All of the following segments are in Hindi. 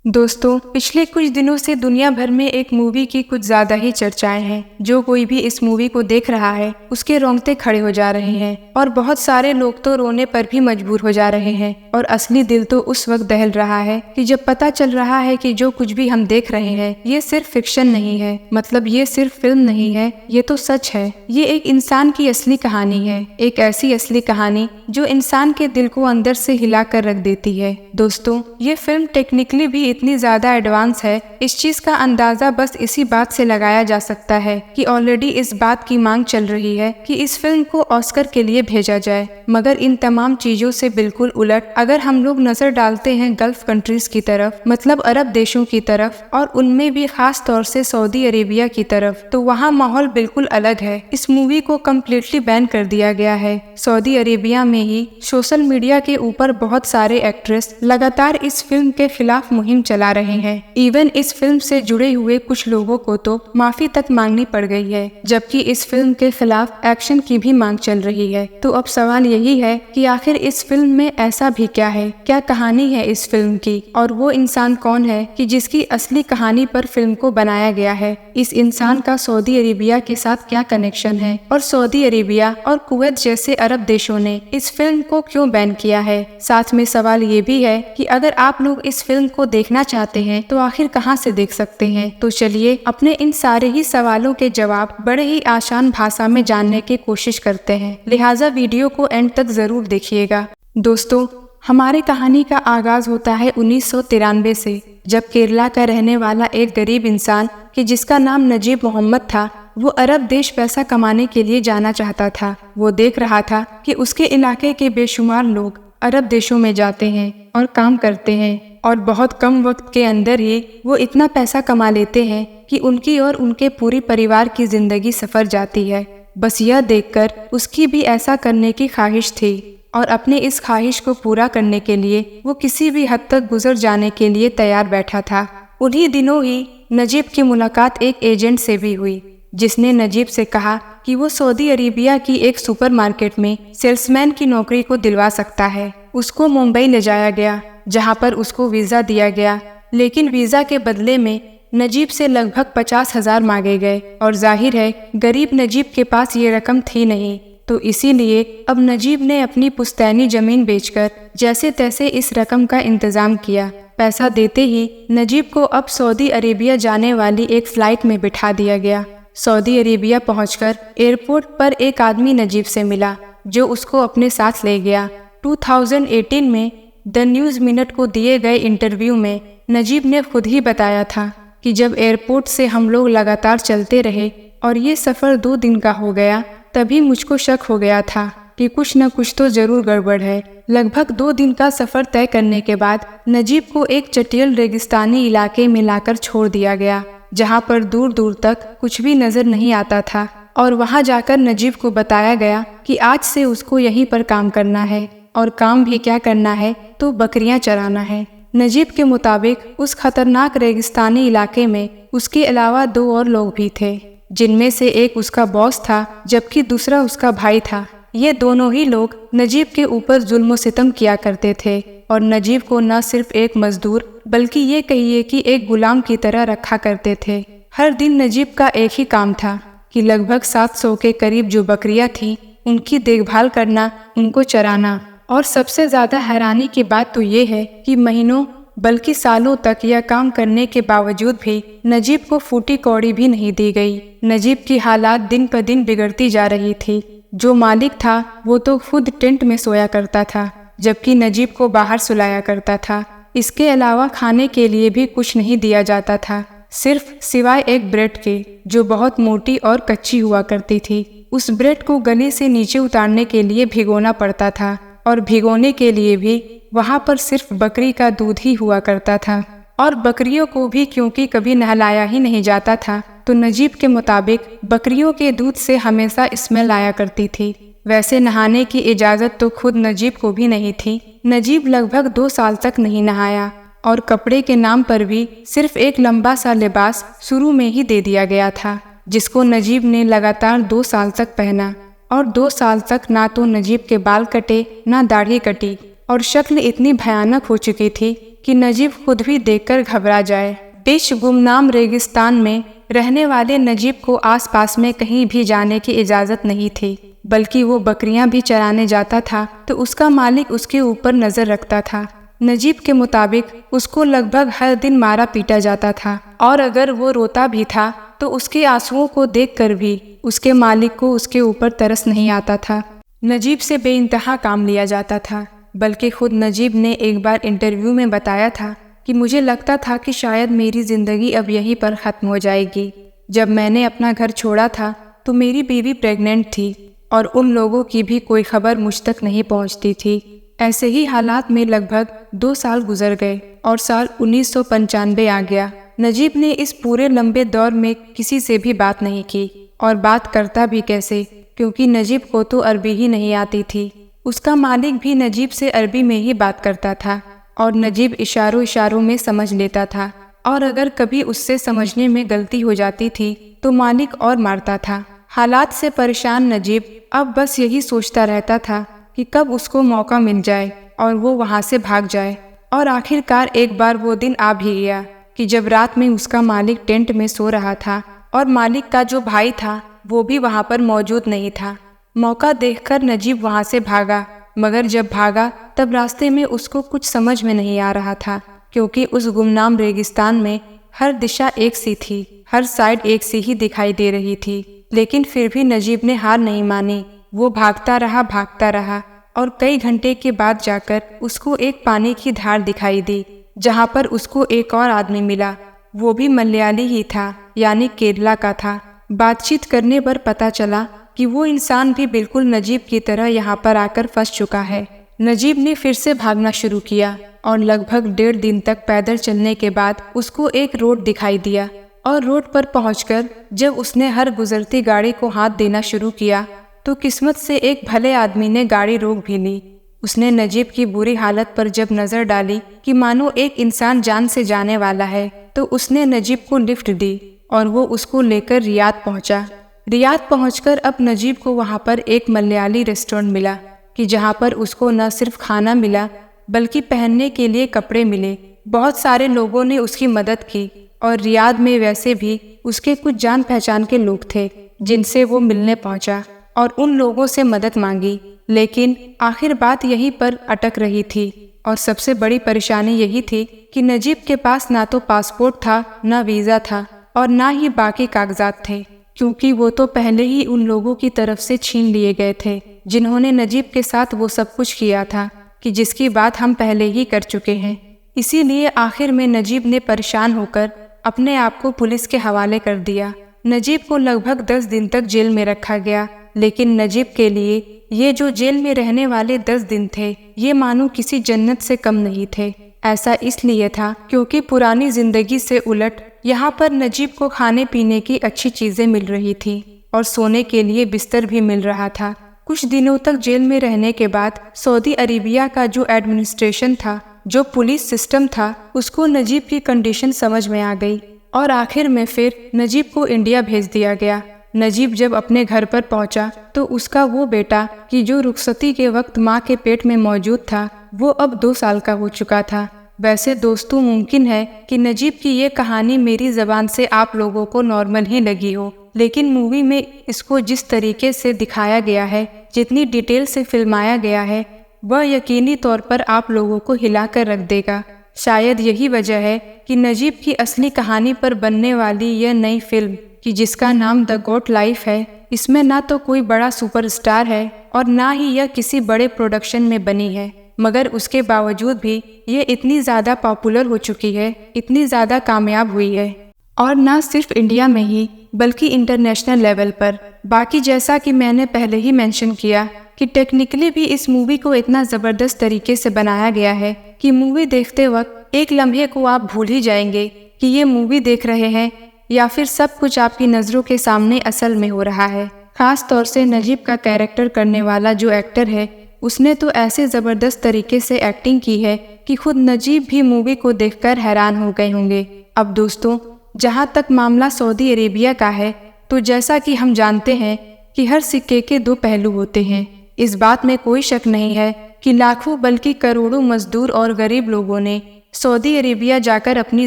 दोस्तों, पिछले कुछ दिनों से दुनिया भर में एक मूवी की कुछ ज्यादा ही चर्चाएं हैं। जो कोई भी इस मूवी को देख रहा है उसके रोंगटे खड़े हो जा रहे हैं और बहुत सारे लोग तो रोने पर भी मजबूर हो जा रहे हैं। और असली दिल तो उस वक्त दहल रहा है कि जब पता चल रहा है कि जो कुछ भी हम देख रहे हैं ये सिर्फ फिक्शन नहीं है, मतलब ये सिर्फ फिल्म नहीं है, ये तो सच है। ये एक इंसान की असली कहानी है, एक ऐसी असली कहानी जो इंसान के दिल को अंदर से हिला कर रख देती है। दोस्तों, ये फिल्म टेक्निकली भी इतनी ज्यादा एडवांस है, इस चीज का अंदाजा बस इसी बात से लगाया जा सकता है कि ऑलरेडी इस बात की मांग चल रही है कि इस फिल्म को ऑस्कर के लिए भेजा जाए। मगर इन तमाम चीजों से बिल्कुल उलट अगर हम लोग नजर डालते हैं गल्फ कंट्रीज की तरफ, मतलब अरब देशों की तरफ, और उनमें भी खास तौर से सऊदी अरेबिया की तरफ, तो वहाँ माहौल बिल्कुल अलग है। इस मूवी को कम्प्लीटली बैन कर दिया गया है। सऊदी अरेबिया में ही सोशल मीडिया के ऊपर बहुत सारे एक्ट्रेस लगातार इस फिल्म के खिलाफ मुहिम चला रहे हैं। इवन इस फिल्म से जुड़े हुए कुछ लोगों को तो माफी तक मांगनी पड़ गई है, जबकि इस फिल्म के खिलाफ एक्शन की भी मांग चल रही है। तो अब सवाल यही है कि आखिर इस फिल्म में ऐसा भी क्या है, क्या कहानी है इस फिल्म की, और वो इंसान कौन है कि जिसकी असली कहानी पर फिल्म को बनाया गया है। इस इंसान का सऊदी अरेबिया के साथ क्या कनेक्शन है, और सऊदी अरेबिया और कुवैत जैसे अरब देशों ने इस फिल्म को क्यों बैन किया है। साथ में सवाल ये भी है कि अगर आप लोग इस फिल्म को देखना चाहते हैं तो आखिर कहां से देख सकते हैं। तो चलिए अपने इन सारे ही सवालों के जवाब बड़े ही आसान भाषा में जानने की कोशिश करते हैं, लिहाजा वीडियो को एंड तक जरूर देखिएगा। दोस्तों, हमारी कहानी का आगाज होता है 1993 से, जब केरला का रहने वाला एक गरीब इंसान कि जिसका नाम नजीब मोहम्मद था, वो अरब देश पैसा कमाने के लिए जाना चाहता था। वो देख रहा था कि उसके इलाके के बेशुमार लोग अरब देशों में जाते हैं और काम करते हैं, और बहुत कम वक्त के अंदर ही वो इतना पैसा कमा लेते हैं कि उनकी और उनके पूरी परिवार की जिंदगी सफर जाती है। बस यह देखकर उसकी भी ऐसा करने की ख्वाहिश थी, और अपने इस ख्वाहिश को पूरा करने के लिए वो किसी भी हद तक गुजर जाने के लिए तैयार बैठा था। उन्हीं दिनों ही नजीब की मुलाकात एक एजेंट से भी हुई, जिसने नजीब से कहा कि वो सऊदी अरेबिया की एक सुपरमार्केट में सेल्समैन की नौकरी को दिलवा सकता है। उसको मुंबई ले जाया गया, जहां पर उसको वीजा दिया गया, लेकिन वीजा के बदले में नजीब से लगभग 50,000 मांगे गए, और जाहिर है गरीब नजीब के पास ये रकम थी नहीं। तो इसीलिए अब नजीब ने अपनी पुश्तैनी जमीन बेचकर जैसे तैसे इस रकम का इंतजाम किया। पैसा देते ही नजीब को अब सऊदी अरेबिया जाने वाली एक फ्लाइट में बिठा दिया गया। सऊदी अरेबिया पहुंचकर एयरपोर्ट पर एक आदमी नजीब से मिला, जो उसको अपने साथ ले गया। 2018 में द न्यूज़ मिनट को दिए गए इंटरव्यू में नजीब ने खुद ही बताया था कि जब एयरपोर्ट से हम लोग लगातार चलते रहे और ये सफ़र 2 दिन का हो गया, तभी मुझको शक हो गया था कि कुछ न कुछ तो जरूर गड़बड़ है। लगभग 2 दिन का सफ़र तय करने के बाद नजीब को एक चटियल रेगिस्तानी इलाके में लाकर छोड़ दिया गया, जहां पर दूर दूर तक कुछ भी नजर नहीं आता था। और वहां जाकर नजीब को बताया गया कि आज से उसको यहीं पर काम करना है, और काम भी क्या करना है, तो बकरियां चराना है। नजीब के मुताबिक उस खतरनाक रेगिस्तानी इलाके में उसके अलावा 2 और लोग भी थे, जिनमें से एक उसका बॉस था जबकि दूसरा उसका भाई था। ये दोनों ही लोग नजीब के ऊपर जुल्म सितम किया करते थे, और नजीब को न सिर्फ एक मजदूर बल्कि ये कहिए कि एक गुलाम की तरह रखा करते थे। हर दिन नजीब का एक ही काम था कि लगभग 700 के करीब जो बकरियां थीं उनकी देखभाल करना, उनको चराना। और सबसे ज्यादा हैरानी की बात तो ये है कि महीनों बल्कि सालों तक यह काम करने के बावजूद भी नजीब को फूटी कौड़ी भी नहीं दी गई। नजीब की हालात दिन पर दिन बिगड़ती जा रही थी। जो मालिक था वो तो खुद टेंट में सोया करता था, जबकि नजीब को बाहर सुलाया करता था। इसके अलावा खाने के लिए भी कुछ नहीं दिया जाता था, सिर्फ सिवाय एक ब्रेड के, जो बहुत मोटी और कच्ची हुआ करती थी। उस ब्रेड को गले से नीचे उतारने के लिए भिगोना पड़ता था, और भिगोने के लिए भी वहाँ पर सिर्फ बकरी का दूध ही हुआ करता था, और बकरियों को भी क्योंकि कभी नहलाया ही नहीं जाता था, तो नजीब के मुताबिक बकरियों के दूध से हमेशा स्मेल आया करती थी। वैसे नहाने की इजाज़त तो खुद नजीब को भी नहीं थी। नजीब लगभग 2 साल तक नहीं नहाया, और कपड़े के नाम पर भी सिर्फ एक लंबा सा लिबास शुरू में ही दे दिया गया था, जिसको नजीब ने लगातार 2 साल तक पहना। और 2 साल तक ना तो नजीब के बाल कटे ना दाढ़ी कटी, और शक्ल इतनी भयानक हो चुकी थी कि नजीब खुद भी देखकर घबरा जाए। बीच गुमनाम रेगिस्तान में रहने वाले नजीब को आसपास में कहीं भी जाने की इजाज़त नहीं थी, बल्कि वो बकरियां भी चराने जाता था तो उसका मालिक उसके ऊपर नज़र रखता था। नजीब के मुताबिक उसको लगभग हर दिन मारा पीटा जाता था और अगर वो रोता भी था तो उसके आंसुओं को देखकर भी उसके मालिक को उसके ऊपर तरस नहीं आता था। नजीब से बेइंतहा काम लिया जाता था, बल्कि खुद नजीब ने एक बार इंटरव्यू में बताया था कि मुझे लगता था कि शायद मेरी ज़िंदगी अब यहीं पर ख़त्म हो जाएगी। जब मैंने अपना घर छोड़ा था तो मेरी बीवी प्रेग्नेंट थी और उन लोगों की भी कोई खबर मुझ तक नहीं पहुंचती थी। ऐसे ही हालात में लगभग 2 साल गुजर गए और साल 1995 आ गया। नजीब ने इस पूरे लंबे दौर में किसी से भी बात नहीं की, और बात करता भी कैसे, क्योंकि नजीब को तो अरबी ही नहीं आती थी। उसका मालिक भी नजीब से अरबी में ही बात करता था और नजीब इशारों इशारों में समझ लेता था, और अगर कभी उससे समझने में गलती हो जाती थी तो मालिक और मारता था। हालात से परेशान नजीब अब बस यही सोचता रहता था कि कब उसको मौका मिल जाए और वो वहाँ से भाग जाए। और आखिरकार एक बार वो दिन आ भी गया कि जब रात में उसका मालिक टेंट में सो रहा था और मालिक का जो भाई था वो भी वहाँ पर मौजूद नहीं था। मौका देखकर नजीब वहाँ से भागा, मगर जब भागा तब रास्ते में उसको कुछ समझ में नहीं आ रहा था, क्योंकि उस गुमनाम रेगिस्तान में हर दिशा एक सी थी, हर साइड एक सी ही दिखाई दे रही थी। लेकिन फिर भी नजीब ने हार नहीं मानी। वो भागता रहा और कई घंटे के बाद जाकर उसको एक पानी की धार दिखाई दी, जहाँ पर उसको एक और आदमी मिला। वो भी मलयाली ही था, यानी केरला का था। बातचीत करने पर पता चला कि वो इंसान भी बिल्कुल नजीब की तरह यहाँ पर आकर फंस चुका है। नजीब ने फिर से भागना शुरू किया और लगभग 1.5 दिन तक पैदल चलने के बाद उसको एक रोड दिखाई दिया, और रोड पर पहुंचकर जब उसने हर गुजरती गाड़ी को हाथ देना शुरू किया तो किस्मत से एक भले आदमी ने गाड़ी रोक भी ली। उसने नजीब की बुरी हालत पर जब नजर डाली कि मानो एक इंसान जान से जाने वाला है, तो उसने नजीब को लिफ्ट दी और वो उसको लेकर रियाद पहुंचा। रियाद पहुंचकर अब नजीब को वहां पर एक मलयाली रेस्टोरेंट मिला कि जहां पर उसको न सिर्फ खाना मिला बल्कि पहनने के लिए कपड़े मिले। बहुत सारे लोगों ने उसकी मदद की और रियाद में वैसे भी उसके कुछ जान पहचान के लोग थे जिनसे वो मिलने पहुंचा और उन लोगों से मदद मांगी। लेकिन आखिर बात यहीं पर अटक रही थी, और सबसे बड़ी परेशानी यही थी कि नजीब के पास ना तो पासपोर्ट था, ना वीज़ा था और ना ही बाकी कागजात थे, क्योंकि वो तो पहले ही उन लोगों की तरफ से छीन लिए गए थे जिन्होंने नजीब के साथ वो सब कुछ किया था कि जिसकी बात हम पहले ही कर चुके हैं। इसीलिए आखिर में नजीब ने परेशान होकर अपने आप को पुलिस के हवाले कर दिया। नजीब को लगभग 10 दिन तक जेल में रखा गया, लेकिन नजीब के लिए ये जो जेल में रहने वाले 10 दिन थे ये मानो किसी जन्नत से कम नहीं थे। ऐसा इसलिए था क्योंकि पुरानी जिंदगी से उलट यहाँ पर नजीब को खाने पीने की अच्छी चीजें मिल रही थी और सोने के लिए बिस्तर भी मिल रहा था। कुछ दिनों तक जेल में रहने के बाद सऊदी अरेबिया का जो एडमिनिस्ट्रेशन था, जो पुलिस सिस्टम था, उसको नजीब की कंडीशन समझ में आ गई और आखिर में फिर नजीब को इंडिया भेज दिया गया। नजीब जब अपने घर पर पहुंचा तो उसका वो बेटा कि जो रुखसती के वक्त माँ के पेट में मौजूद था वो अब 2 साल का हो चुका था। वैसे दोस्तों, मुमकिन है कि नजीब की ये कहानी मेरी ज़बान से आप लोगों को नॉर्मल ही लगी हो, लेकिन मूवी में इसको जिस तरीके से दिखाया गया है, जितनी डिटेल से फिल्माया गया है, वह यकीनी तौर पर आप लोगों को हिला कर रख देगा। शायद यही वजह है कि नजीब की असली कहानी पर बनने वाली यह नई फिल्म कि जिसका नाम द गोट लाइफ है, इसमें ना तो कोई बड़ा सुपरस्टार है और ना ही यह किसी बड़े प्रोडक्शन में बनी है, मगर उसके बावजूद भी ये इतनी ज़्यादा पॉपुलर हो चुकी है, इतनी ज़्यादा कामयाब हुई है, और ना सिर्फ इंडिया में ही बल्कि इंटरनेशनल लेवल पर। बाकी जैसा कि मैंने पहले ही मेंशन किया कि टेक्निकली भी इस मूवी को इतना ज़बरदस्त तरीके से बनाया गया है कि मूवी देखते वक्त एक लम्हे को आप भूल ही जाएंगे कि ये मूवी देख रहे हैं या फिर सब कुछ आपकी नज़रों के सामने असल में हो रहा है। खास तौर से नजीब का कैरेक्टर करने वाला जो एक्टर है, उसने तो ऐसे ज़बरदस्त तरीके से एक्टिंग की है कि खुद नजीब भी मूवी को देखकर हैरान हो गए होंगे। अब दोस्तों, जहाँ तक मामला सऊदी अरेबिया का है, तो जैसा कि हम जानते हैं कि हर सिक्के के 2 पहलू होते हैं। इस बात में कोई शक नहीं है कि लाखों बल्कि करोड़ों मजदूर और गरीब लोगों ने सऊदी अरेबिया जाकर अपनी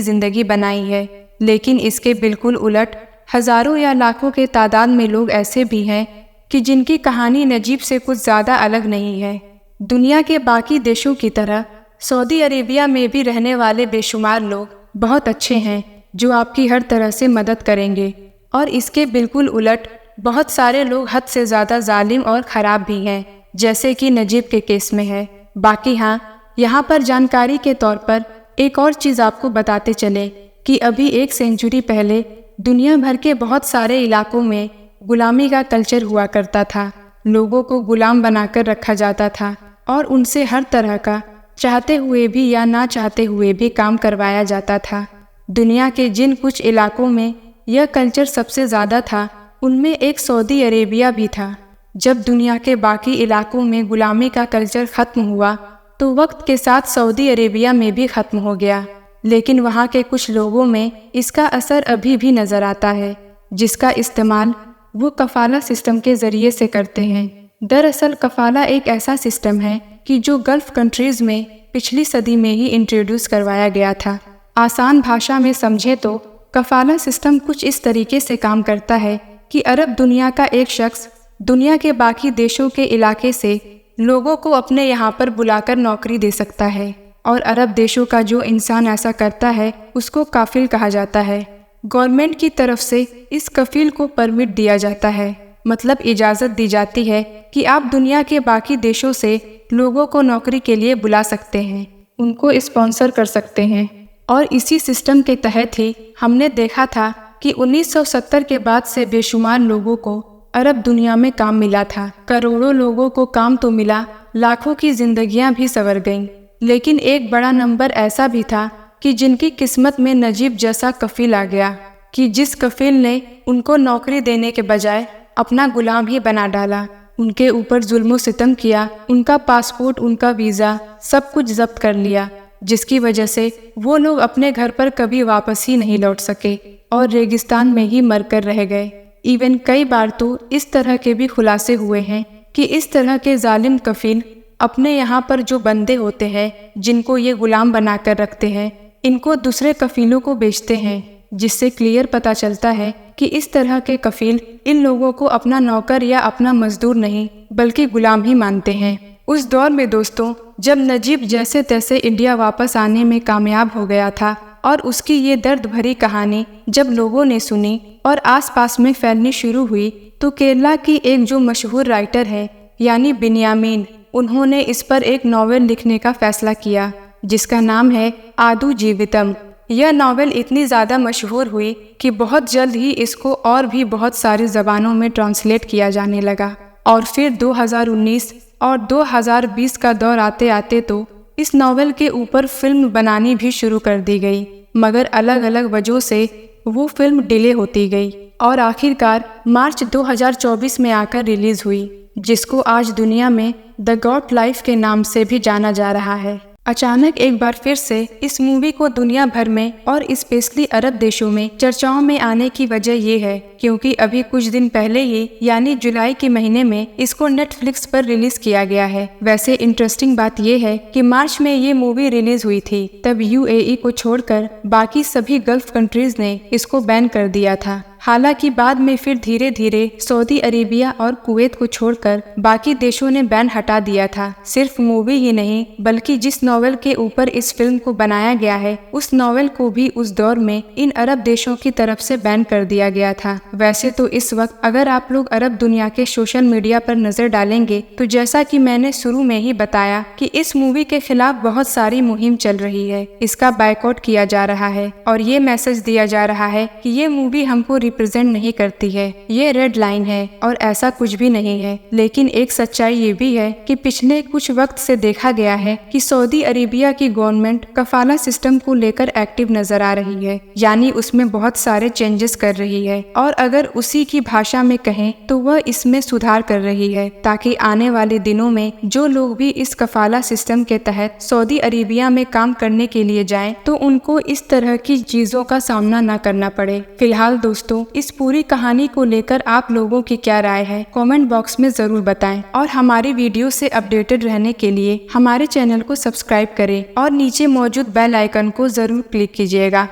ज़िंदगी बनाई है। लेकिन इसके बिल्कुल उलट हज़ारों या लाखों के तादाद में लोग ऐसे भी हैं कि जिनकी कहानी नजीब से कुछ ज़्यादा अलग नहीं है। दुनिया के बाकी देशों की तरह सऊदी अरेबिया में भी रहने वाले बेशुमार लोग बहुत अच्छे हैं जो आपकी हर तरह से मदद करेंगे, और इसके बिल्कुल उलट बहुत सारे लोग हद से ज़्यादा जालिम और ख़राब भी हैं, जैसे कि नजीब के केस में है। बाकी हाँ, यहाँ पर जानकारी के तौर पर एक और चीज़ आपको बताते चले कि अभी 1 सेंचुरी पहले दुनिया भर के बहुत सारे इलाकों में गुलामी का कल्चर हुआ करता था। लोगों को गुलाम बनाकर रखा जाता था और उनसे हर तरह का चाहते हुए भी या ना चाहते हुए भी काम करवाया जाता था। दुनिया के जिन कुछ इलाकों में यह कल्चर सबसे ज़्यादा था, उनमें एक सऊदी अरेबिया भी था। जब दुनिया के बाकी इलाकों में गुलामी का कल्चर ख़त्म हुआ तो वक्त के साथ सऊदी अरेबिया में भी ख़त्म हो गया, लेकिन वहाँ के कुछ लोगों में इसका असर अभी भी नज़र आता है, जिसका इस्तेमाल वो कफ़ाला सिस्टम के ज़रिए से करते हैं। दरअसल कफ़ाला एक ऐसा सिस्टम है कि जो गल्फ़ कंट्रीज़ में पिछली सदी में ही इंट्रोड्यूस करवाया गया था। आसान भाषा में समझे तो कफ़ाला सिस्टम कुछ इस तरीके से काम करता है कि अरब दुनिया का एक शख्स दुनिया के बाकी देशों के इलाके से लोगों को अपने यहाँ पर बुलाकर नौकरी दे सकता है, और अरब देशों का जो इंसान ऐसा करता है उसको काफिल कहा जाता है। गवर्नमेंट की तरफ से इस कफील को परमिट दिया जाता है, मतलब इजाज़त दी जाती है कि आप दुनिया के बाकी देशों से लोगों को नौकरी के लिए बुला सकते हैं, उनको स्पॉन्सर कर सकते हैं। और इसी सिस्टम के तहत ही हमने देखा था कि 1970 के बाद से बेशुमार लोगों को अरब दुनिया में काम मिला था। करोड़ों लोगों को काम तो मिला, लाखों की जिंदगियां भी संवर गईं। लेकिन एक बड़ा नंबर ऐसा भी था कि जिनकी किस्मत में नजीब जैसा कफील आ गया कि जिस कफील ने उनको नौकरी देने के बजाय अपना गुलाम ही बना डाला, उनके ऊपर जुल्म सितम किया, उनका पासपोर्ट, उनका वीज़ा सब कुछ जब्त कर लिया, जिसकी वजह से वो लोग अपने घर पर कभी वापस ही नहीं लौट सके और रेगिस्तान में ही मरकर रह गए। इवन कई बार तो इस तरह के भी खुलासे हुए हैं कि इस तरह के जालिम कफील अपने यहाँ पर जो बंदे होते हैं जिनको ये गुलाम बनाकर रखते हैं, इनको दूसरे कफीलों को बेचते हैं, जिससे क्लियर पता चलता है कि इस तरह के कफील इन लोगों को अपना नौकर या अपना मजदूर नहीं बल्कि गुलाम ही मानते हैं। उस दौर में दोस्तों, जब नजीब जैसे तैसे इंडिया वापस आने में कामयाब हो गया था और उसकी ये दर्द भरी कहानी जब लोगों ने सुनी और आसपास में फैलनी शुरू हुई, तो केरला की एक जो मशहूर राइटर है यानी बिन्यामीन, उन्होंने इस पर एक नॉवेल लिखने का फैसला किया जिसका नाम है आदू जीवितम। यह नॉवेल इतनी ज़्यादा मशहूर हुई कि बहुत जल्द ही इसको और भी बहुत सारी ज़बानों में ट्रांसलेट किया जाने लगा, और फिर 2019 और 2020 का दौर आते आते तो इस नॉवेल के ऊपर फिल्म बनानी भी शुरू कर दी गई, मगर अलग अलग वजहों से वो फिल्म डिले होती गई और आखिरकार मार्च 2024 में आकर रिलीज हुई, जिसको आज दुनिया में द गॉड लाइफ के नाम से भी जाना जा रहा है। अचानक एक बार फिर से इस मूवी को दुनिया भर में और स्पेशली अरब देशों में चर्चाओं में आने की वजह ये है क्योंकि अभी कुछ दिन पहले ही यानी जुलाई के महीने में इसको नेटफ्लिक्स पर रिलीज किया गया है। वैसे इंटरेस्टिंग बात ये है कि मार्च में ये मूवी रिलीज हुई थी, तब यूएई को छोड़कर बाकी सभी गल्फ कंट्रीज ने इसको बैन कर दिया था। हालांकि बाद में फिर धीरे धीरे सऊदी अरेबिया और कुवैत को छोड़कर बाकी देशों ने बैन हटा दिया था। सिर्फ मूवी ही नहीं बल्कि जिस नॉवेल के ऊपर इस फिल्म को बनाया गया है उस नॉवेल को भी उस दौर में इन अरब देशों की तरफ से बैन कर दिया गया था। वैसे तो इस वक्त अगर आप लोग अरब दुनिया के सोशल मीडिया पर नजर डालेंगे तो जैसा कि मैंने शुरू में ही बताया कि इस मूवी के खिलाफ बहुत सारी मुहिम चल रही है, इसका बायकॉट किया जा रहा है और ये मैसेज दिया जा रहा है कि ये मूवी हमको रिप्रेजेंट नहीं करती है, ये रेड लाइन है और ऐसा कुछ भी नहीं है। लेकिन एक सच्चाई ये भी है कि पिछले कुछ वक्त से देखा गया है कि सऊदी अरेबिया की गवर्नमेंट कफाला सिस्टम को लेकर एक्टिव नजर आ रही है, यानी उसमें बहुत सारे चेंजेस कर रही है और अगर उसी की भाषा में कहें तो वह इसमें सुधार कर रही है ताकि आने वाले दिनों में जो लोग भी इस कफाला सिस्टम के तहत सऊदी अरेबिया में काम करने के लिए जाएं तो उनको इस तरह की चीजों का सामना न करना पड़े। फिलहाल दोस्तों दोस्तों, इस पूरी कहानी को लेकर आप लोगों की क्या राय है, कमेंट बॉक्स में जरूर बताएं और हमारी वीडियो से अपडेटेड रहने के लिए हमारे चैनल को सब्सक्राइब करें और नीचे मौजूद बेल आइकन को जरूर क्लिक कीजिएगा।